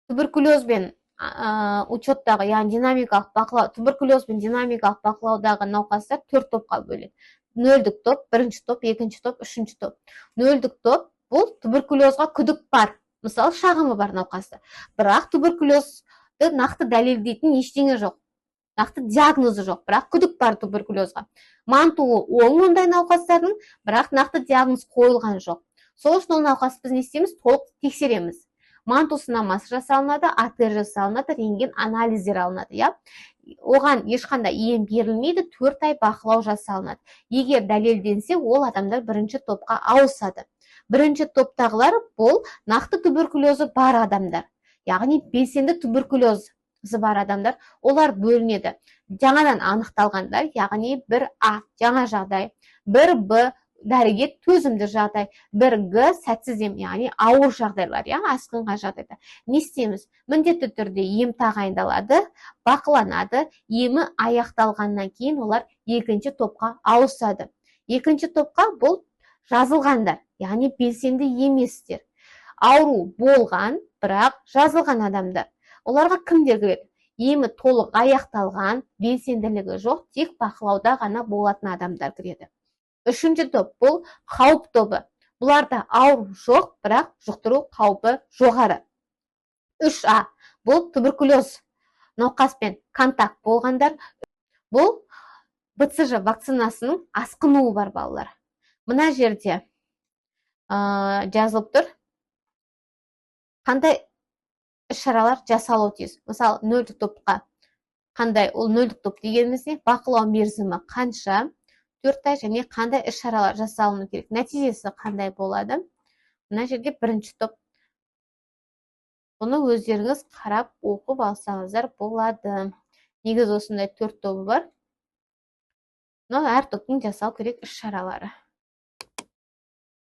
туберкулезбен учеттағы, яғни динамикалық бақылау, туберкулезбен динамикалық бақылаудағы науқастар 4 топқа бөлінеді. Нөлдік топ, бірінші топ, екінші топ, үшінші топ. Нөлдік топ бұл туберкулезға күдік бар, мысалы шағымы бар науқаста. Бірақ туберкулезді нақты дәлелдейтін ештеңе жоқ. Нақты диагнозы жоқ, бірақ күдік бар туберкулезға. Мантуы оң ондай науқастардың, бірақ нақты диагноз қойылған жоқ. Сол үшін ол науқас біз не істейміз? Толық тексереміз. Манту сынамасы жасалынады, АТР жасалынады, рентген анализдер алынады, иә. Оған ешқандай ем берілмейді, 4 ай бақылау жасалынады. Егер дәлелденсе, ол адамдар бірінші топқа ауысады. Бірінші топтағылар бұл нақты туберкулезі бар адамдар. Яғни белсенді туберкулезі бар адамдар, олар бөлінеді. Жаңадан анықталғандар, яғни 1А жаңа жағдай, 1Б дәріге төзімді жағдай, 1Г сәтсіз ем, яғни ауыр жағдайлар, асқынған жағдайда. Не істейміз? Міндетті түрде ем тағайындалады, бақыланады, емі аяқталғаннан кейін олар екінші топқа ауысады. Екінші топқа бұл жазылғандар, яғни белсенді еместер. Ауру болған, бірақ жазылған адамдар. Оларға кімдер кіреді? Емі толық аяқталған, белсенділігі жоқ, тек бақылауда ғана болатын адамдар кіреді. Үшінші топ бұл қауіп тобы. Бұларда ауру жоқ, бірақ жұқтыру қаупі жоғары. 3А бұл туберкулез науқаспен контакт болғандар. Бұл БЦЖ вакцинасының асқынуы бар балалар. Мына жерде жазылып тұр. Қандай іс-шаралар жасалуы тиіс? Мысалы, нөлдік топқа қандай? Ол нөлдік топ дегеніміз не? Бақылау мерзімі қанша? 4 ай және қандай іс-шаралар жасалуы керек? Нәтижесі қандай болады? Мына жерде бірінші топ. Бұны өздеріңіз қарап оқып алсаңыздар болады. Негізі осындай 4 тобы бар. Әр топтың жасау керек іс-шаралары.